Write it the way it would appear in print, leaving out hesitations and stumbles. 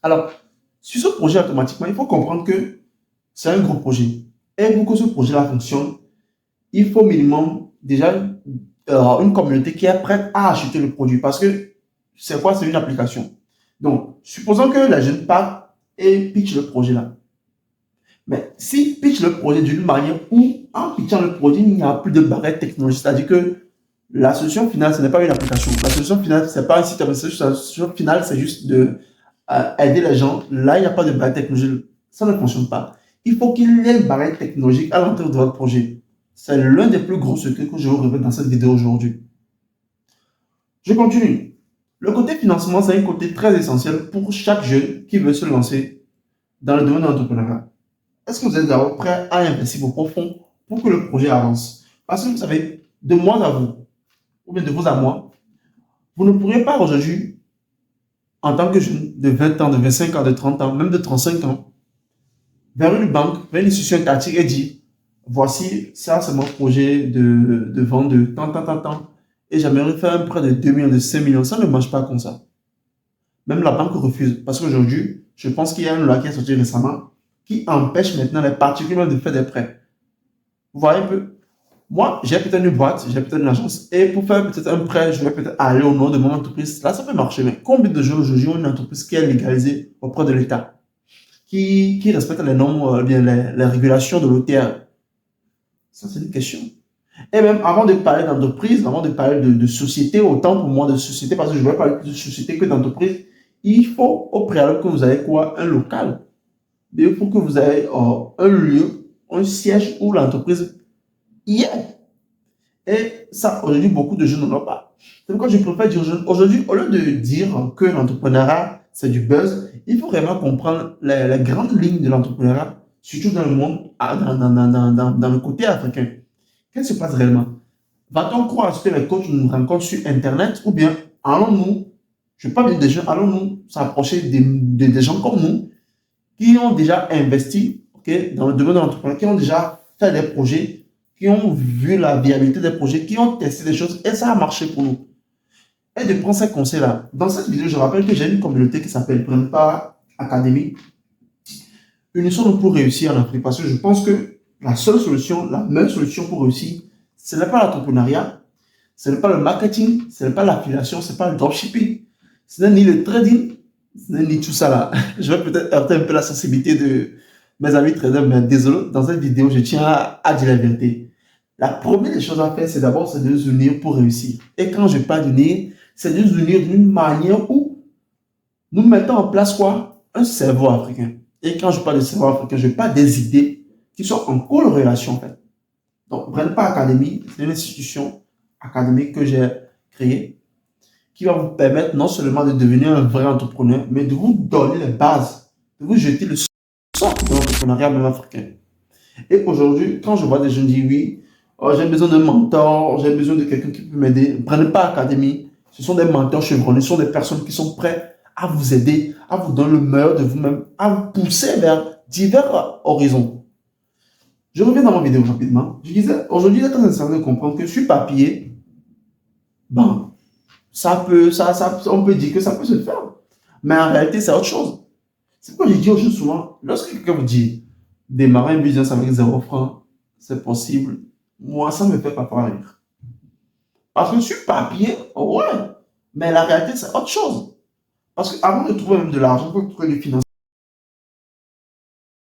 Alors, sur ce projet, automatiquement, il faut comprendre que c'est un gros projet. Et pour que ce projet-là fonctionne, il faut minimum déjà une communauté qui est prête à acheter le produit. Parce que c'est quoi? C'est une application. Donc, supposons que la jeune part et pitch le projet là. Mais si pitch le projet d'une manière où, en pitchant le produit, il n'y a plus de barrière technologique, c'est-à-dire que la solution finale, ce n'est pas une application. La solution finale, ce n'est pas un site web. La solution finale, c'est juste de aider les gens. Là, il n'y a pas de barrière technologique. Ça ne fonctionne pas. Il faut qu'il y ait une barrière technologique à l'entrée de votre projet. C'est l'un des plus gros secrets que je vous révèle dans cette vidéo aujourd'hui. Je continue. Le côté financement, c'est un côté très essentiel pour chaque jeune qui veut se lancer dans le domaine de l'entrepreneuriat. Est-ce que vous êtes d'abord prêt à investir vos propres fonds pour que le projet avance? Parce que vous savez, de moi à vous, ou bien de vous à moi, vous ne pourrez pas aujourd'hui, en tant que jeune de 20 ans, de 25 ans, de 30 ans, même de 35 ans, vers une banque, vers une institution étatique et dire, voici, ça c'est mon projet de vente de tant, et j'aimerais faire un prêt de 2 millions, de 5 millions. Ça ne marche pas comme ça. Même la banque refuse. Parce qu'aujourd'hui, je pense qu'il y a une loi qui est sortie récemment qui empêche maintenant les particuliers de faire des prêts. Vous voyez un peu? Moi, j'ai peut-être une boîte, j'ai peut-être une agence, et pour faire peut-être un prêt, je vais peut-être aller au nom de mon entreprise. Là, ça peut marcher, mais combien de gens aujourd'hui ont une entreprise qui est légalisée auprès de l'État, qui respecte les normes, bien les régulations de l'OTR? Ça, c'est une question. Et même avant de parler d'entreprise, avant de parler de société, autant pour moi de société, parce que je ne vais parler plus de société que d'entreprise, il faut au préalable que vous ayez quoi? Un local. Mais il faut que vous ayez un lieu, un siège où l'entreprise y est. Et ça, aujourd'hui, beaucoup de jeunes n'en ont pas. C'est pourquoi je préfère dire aux jeunes, aujourd'hui, au lieu de dire que l'entrepreneuriat, c'est du buzz, il faut vraiment comprendre les grandes lignes de l'entrepreneuriat, surtout dans le monde, dans le côté africain. Qu'est-ce qui se passe réellement? Va-t-on croire à ce que les coachs nous rencontrent sur Internet ou bien allons-nous, je ne vais pas dire des jeunes, allons-nous s'approcher des gens comme nous qui ont déjà investi, okay, dans le domaine de l'entrepreneuriat, qui ont déjà fait des projets, qui ont vu la viabilité des projets, qui ont testé des choses et ça a marché pour nous. Et de prendre ces conseils-là. Dans cette vidéo, je rappelle que j'ai une communauté qui s'appelle Prennent-Pas Academy. Unissons-nous pour réussir en Afrique parce que je pense que la seule solution, la meilleure solution pour réussir, ce n'est pas l'entrepreneuriat, ce n'est pas le marketing, ce n'est pas l'affiliation, ce n'est pas le dropshipping, ce n'est ni le trading, ce n'est ni tout ça là. Je vais peut-être heurter un peu la sensibilité de mes amis traders, mais désolé, dans cette vidéo, je tiens à dire la vérité. La première des choses à faire, c'est d'abord de nous unir pour réussir. Et quand je parle d'unir, c'est de nous unir d'une manière où nous mettons en place quoi? Un cerveau africain. Et quand je parle de cerveau africain, je parle des idées qui sont en corrélation en fait. Donc, Prennent-Pas Academy, c'est une institution académique que j'ai créée qui va vous permettre non seulement de devenir un vrai entrepreneur, mais de vous donner les bases, de vous jeter le sort de l'entrepreneuriat même africain. Et aujourd'hui, quand je vois des gens dire oui, oh, j'ai besoin d'un mentor, j'ai besoin de quelqu'un qui peut m'aider, Prennent-Pas Academy, ce sont des mentors chevronnés, ce sont des personnes qui sont prêtes à vous aider, à vous donner le meilleur de vous-même, à vous pousser vers divers horizons. Je reviens dans mon vidéo rapidement. Je disais, aujourd'hui, il est très nécessaire de comprendre que sur papier, ben, on peut dire que ça peut se faire. Mais en réalité, c'est autre chose. C'est pourquoi je dis aux gens souvent, lorsque quelqu'un vous dit, démarrer un business avec 0 francs, c'est possible. Moi, ça ne me fait pas rire. Parce que sur papier, ouais. Mais la réalité, c'est autre chose. Parce qu'avant de trouver même de l'argent, il faut trouver du financement.